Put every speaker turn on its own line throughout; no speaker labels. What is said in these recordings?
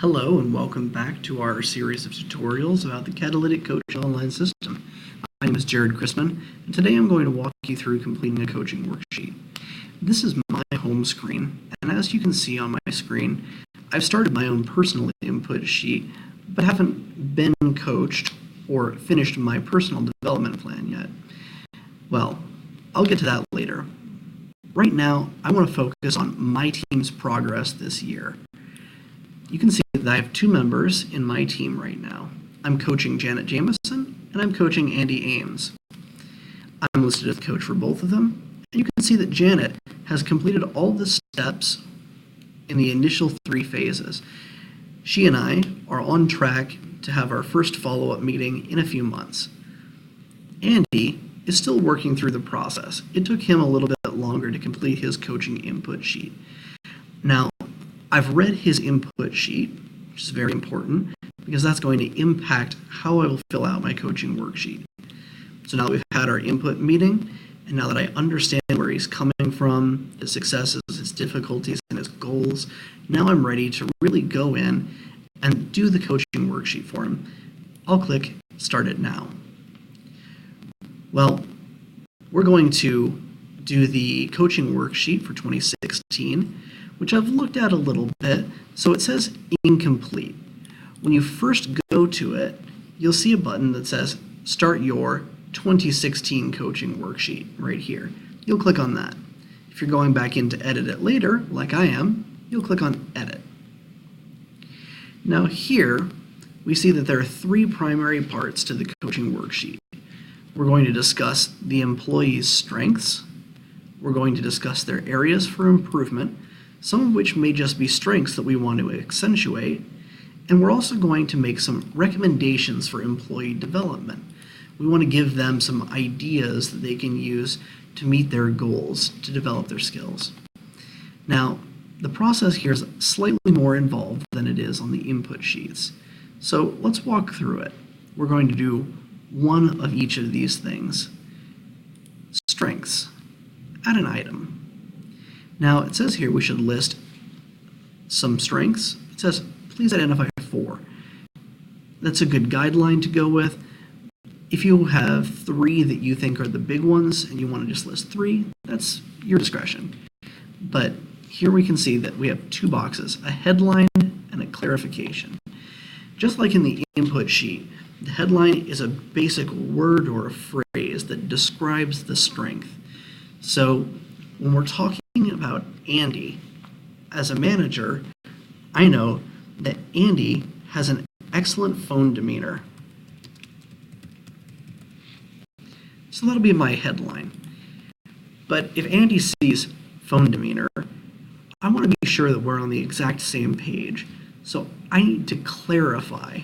Hello and welcome back to our series of tutorials about the Catalytic Coaching online system. My name is Jared Chrisman, and today I'm going to walk you through completing a coaching worksheet. This is my home screen, and as you can see on my screen, I've started my own personal input sheet, but haven't been coached or finished my personal development plan yet. Well, I'll get to that later. Right now, I want to focus on my team's progress this year. You can see that I have two members in my team right now. I'm coaching Janet Jamison and I'm coaching Andy Ames. I'm listed as the coach for both of them, and you can see that Janet has completed all the steps in the initial 3 phases. She and I are on track to have our first follow-up meeting in a few months. Andy is still working through the process. It took him a little bit longer to complete his coaching input sheet. Now, I've read his input sheet, which is very important, because that's going to impact how I will fill out my coaching worksheet. So now that we've had our input meeting, and now that I understand where he's coming from, his successes, his difficulties, and his goals, now I'm ready to really go in and do the coaching worksheet for him. I'll click Start It Now. Well, we're going to do the coaching worksheet for 2016, which I've looked at a little bit. So it says incomplete. When you first go to it, you'll see a button that says Start Your 2016 Coaching Worksheet right here. You'll click on that. If you're going back in to edit it later, like I am, you'll click on Edit. Now here, we see that there are 3 primary parts to the coaching worksheet. We're going to discuss the employee's strengths. We're going to discuss their areas for improvement, some of which may just be strengths that we want to accentuate, and we're also going to make some recommendations for employee development. We want to give them some ideas that they can use to meet their goals, to develop their skills. Now, the process here is slightly more involved than it is on the input sheets. So let's walk through it. We're going to do one of each of these things. Strengths. Add an item. Now, it says here we should list some strengths. It says, please identify 4. That's a good guideline to go with. If you have 3 that you think are the big ones and you want to just list 3, that's your discretion. But here we can see that we have 2 boxes, a headline and a clarification. Just like in the input sheet, the headline is a basic word or a phrase that describes the strength. So when we're talking about Andy, as a manager, I know that Andy has an excellent phone demeanor. So that'll be my headline. But if Andy sees phone demeanor, I want to be sure that we're on the exact same page. So I need to clarify.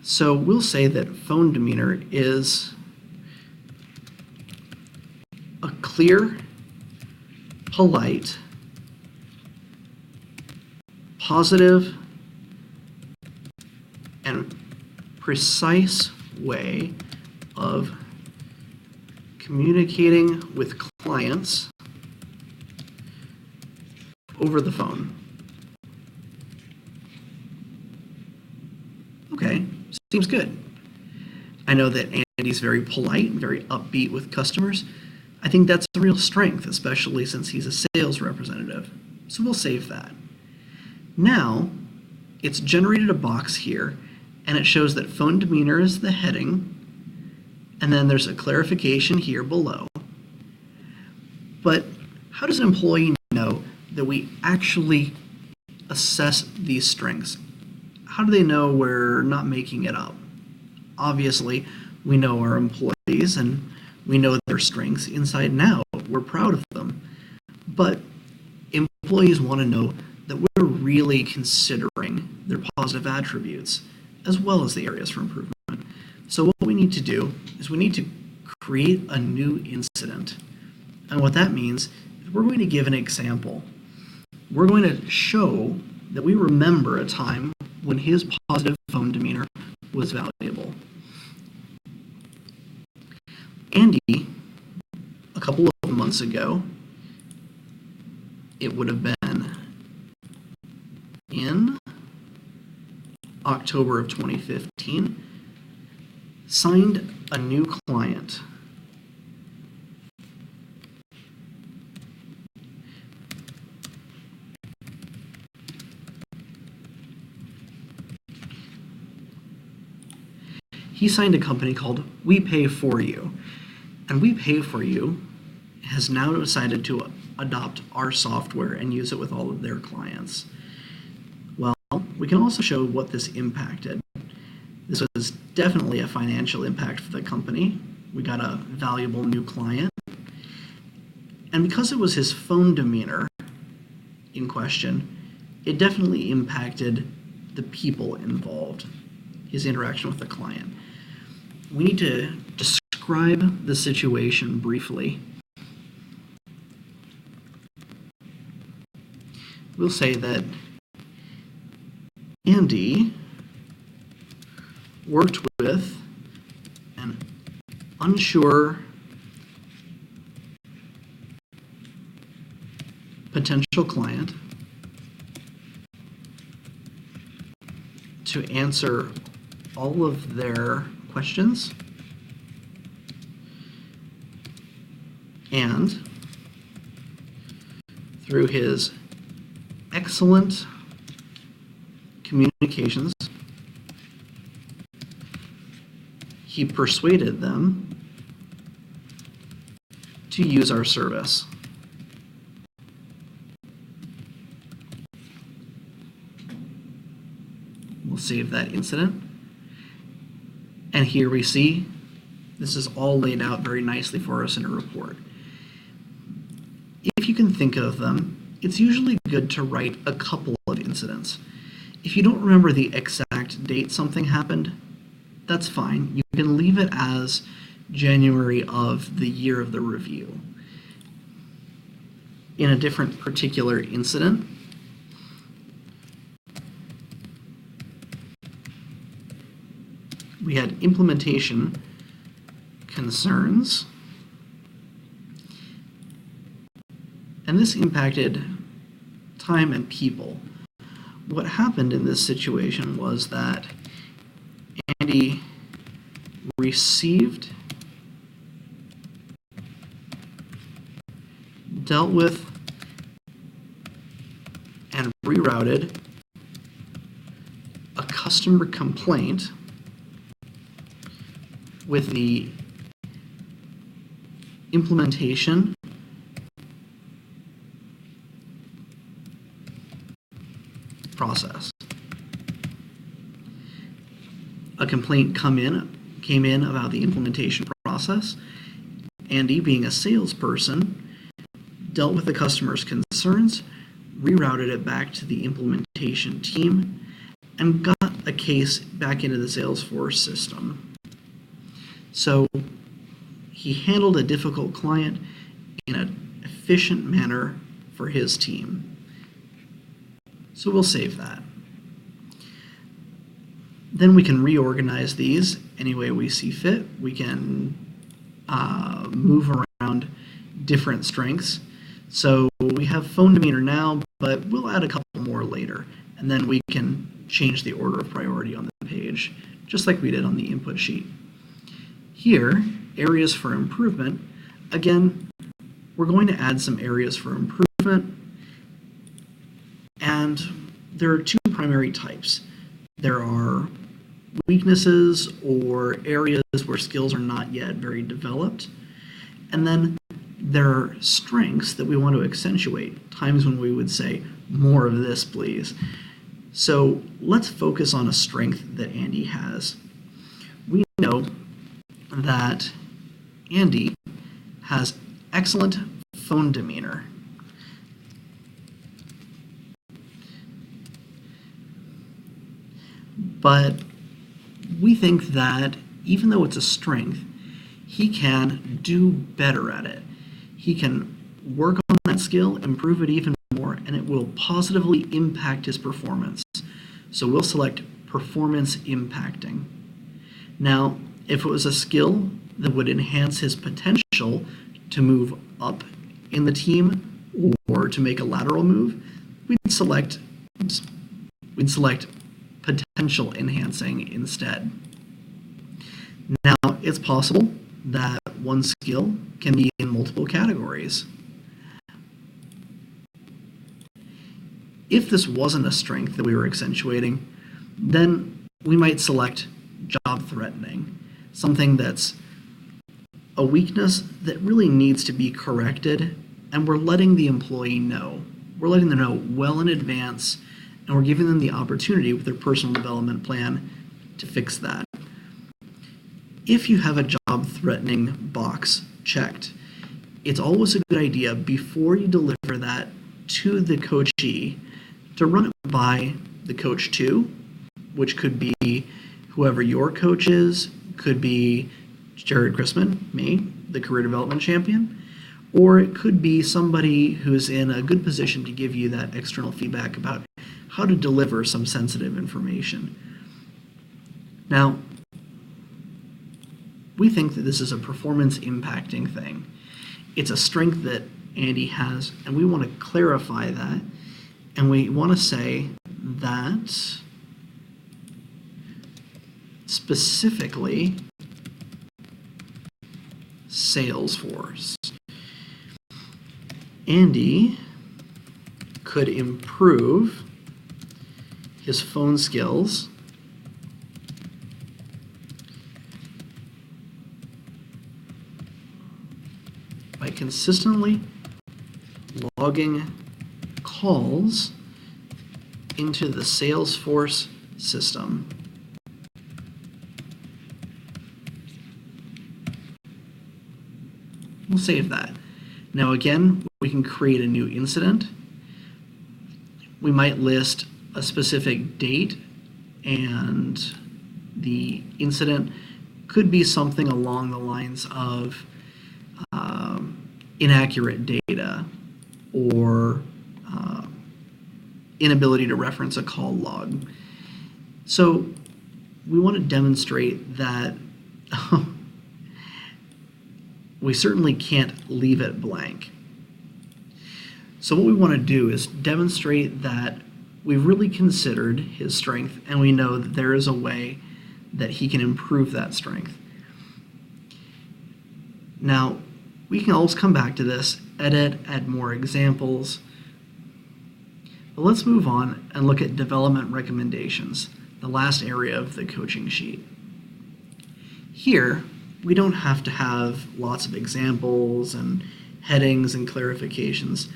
So we'll say that phone demeanor is a clear, polite, positive, and precise way of communicating with clients over the phone. Okay, seems good. I know that Andy's very polite and very upbeat with customers. I think that's a real strength, especially since he's a sales representative. So we'll save that. Now, it's generated a box here, and it shows that phone demeanor is the heading, and then there's a clarification here below. But how does an employee know that we actually assess these strengths? How do they know we're not making it up? Obviously, we know our employees and we know their strengths inside and out. We're proud of them. But employees want to know that we're really considering their positive attributes as well as the areas for improvement. So what we need to do is we need to create a new incident. And what that means is we're going to give an example. We're going to show that we remember a time when his positive phone demeanor was valuable. Andy, a couple of months ago, it would have been in October of 2015, signed a new client. He signed a company called We Pay For You. And We Pay For You has now decided to adopt our software and use it with all of their clients. Well, we can also show what this impacted. This was definitely a financial impact for the company. We got a valuable new client. And because it was his phone demeanor in question, it definitely impacted the people involved, his interaction with the client. We need to describe the situation briefly. We'll say that Andy worked with an unsure potential client to answer all of their questions and through his excellent communications, he persuaded them to use our service. We'll save that incident. And here we see this is all laid out very nicely for us in a report. If you can think of them, it's usually good to write a couple of incidents. If you don't remember the exact date something happened, that's fine. You can leave it as January of the year of the review. In a different particular incident, we had implementation concerns, and this impacted time and people. What happened in this situation was that Andy received, dealt with, and rerouted a customer complaint with the implementation process. A complaint came in about the implementation process. Andy, being a salesperson, dealt with the customer's concerns, rerouted it back to the implementation team, and got a case back into the Salesforce system. So he handled a difficult client in an efficient manner for his team. So we'll save that. Then we can reorganize these any way we see fit. We can move around different strengths. So we have phone demeanor now, but we'll add a couple more later. And then we can change the order of priority on the page, just like we did on the input sheet. Here, areas for improvement. Again, we're going to add some areas for improvement. And there are two primary types. There are weaknesses or areas where skills are not yet very developed. And then there are strengths that we want to accentuate, times when we would say, more of this, please. So let's focus on a strength that Andy has. We know that Andy has excellent phone demeanor. But we think that even though it's a strength, he can do better at it. He can work on that skill, improve it even more, and it will positively impact his performance. So we'll select performance impacting. Now, if it was a skill that would enhance his potential to move up in the team or to make a lateral move, we'd select potential enhancing instead. Now, it's possible that one skill can be in multiple categories. If this wasn't a strength that we were accentuating, then we might select job threatening, something that's a weakness that really needs to be corrected, and we're letting the employee know. We're letting them know well in advance, and we're giving them the opportunity with their personal development plan to fix that. If you have a job threatening box checked, it's always a good idea before you deliver that to the coachee to run it by the coach too, which could be whoever your coach is, could be Jared Chrisman, me, the career development champion, or it could be somebody who's in a good position to give you that external feedback about how to deliver some sensitive information. Now, we think that this is a performance impacting thing. It's a strength that Andy has, and we want to clarify that, and we want to say that specifically Salesforce. Andy could improve his phone skills by consistently logging calls into the Salesforce system. We'll save that. Now again, we can create a new incident. We might list a specific date, and the incident could be something along the lines of inaccurate data or inability to reference a call log. So we want to demonstrate that we certainly can't leave it blank. So what we want to do is demonstrate that we've really considered his strength, and we know that there is a way that he can improve that strength. Now, we can always come back to this, edit, add more examples. But let's move on and look at development recommendations, the last area of the coaching sheet. Here, we don't have to have lots of examples and headings and clarifications.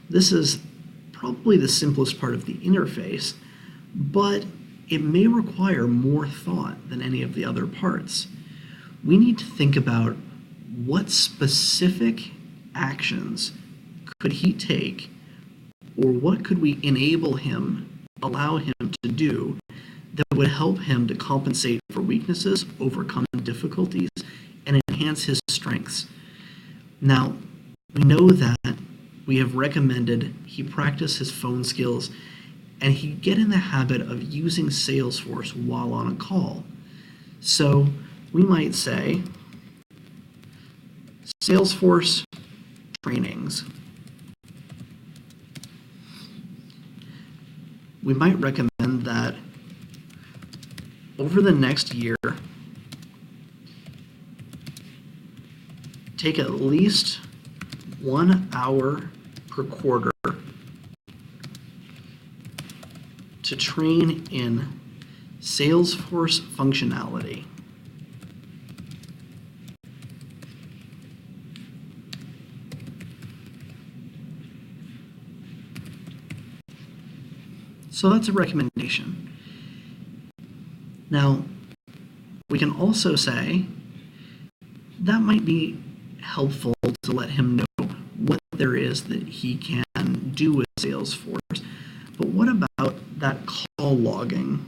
This is probably the simplest part of the interface, but it may require more thought than any of the other parts. We need to think about what specific actions could he take, or what could we enable him, allow him to do that would help him to compensate for weaknesses, overcome difficulties, and enhance his strengths. Now, we know that we have recommended he practice his phone skills and he get in the habit of using Salesforce while on a call. So we might say Salesforce trainings. We might recommend that over the next year, take at least 1 hour per quarter to train in Salesforce functionality. So that's a recommendation. Now, we can also say that might be helpful to let him know what there is that he can do with Salesforce. But what about that call logging?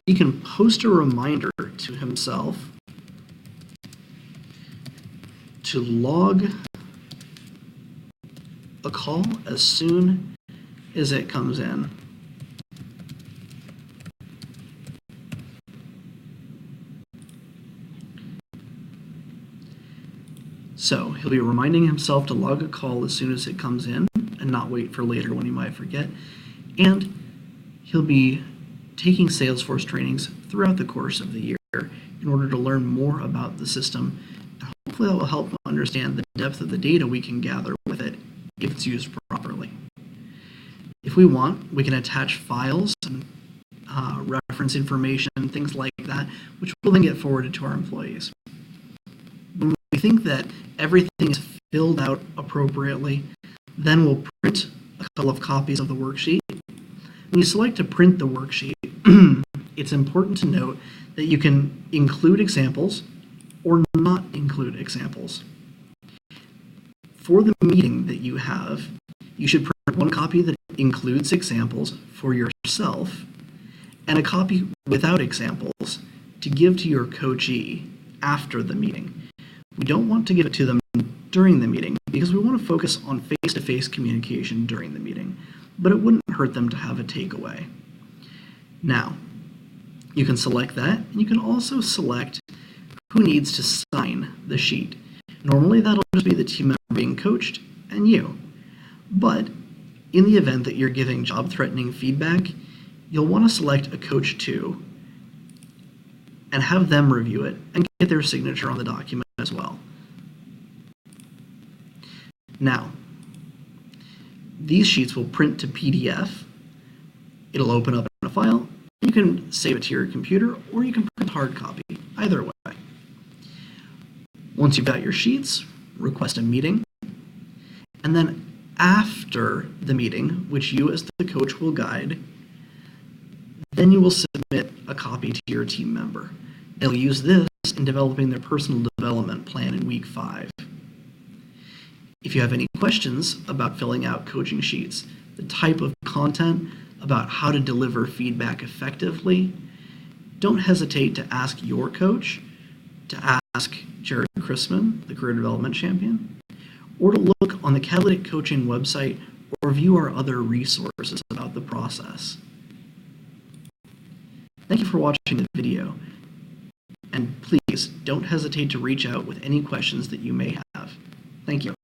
He can post a reminder to himself to log a call as soon as it comes in. So he'll be reminding himself to log a call as soon as it comes in and not wait for later when he might forget. And he'll be taking Salesforce trainings throughout the course of the year in order to learn more about the system. And hopefully that will help him understand the depth of the data we can gather with it if it's used properly. If we want, we can attach files and reference information, things like that, which will then get forwarded to our employees. When we think that everything is filled out appropriately, then we'll print a couple of copies of the worksheet. When you select to print the worksheet, it's important to note that you can include examples or not include examples. For the meeting that you have, you should print one copy that includes examples for yourself and a copy without examples to give to your coachee after the meeting. We don't want to give it to them during the meeting because we want to focus on face-to-face communication during the meeting, but it wouldn't hurt them to have a takeaway. Now, you can select that, and you can also select who needs to sign the sheet. Normally that'll just be the team member being coached and you. But in the event that you're giving job-threatening feedback, you'll want to select a coach too and have them review it and get their signature on the document as well. Now, these sheets will print to PDF. It'll open up in a file. You can save it to your computer or you can print hard copy, either way. Once you've got your sheets, request a meeting, and then after the meeting, which you as the coach will guide, then you will submit a copy to your team member. They'll use this in developing their personal development plan in week 5. If you have any questions about filling out coaching sheets, the type of content, about how to deliver feedback effectively, don't hesitate to ask your coach, to ask Jared Chrisman, the Career Development Champion, or to look on the Catalytic Coaching website or view our other resources about the process. Thank you for watching the video, and please don't hesitate to reach out with any questions that you may have. Thank you.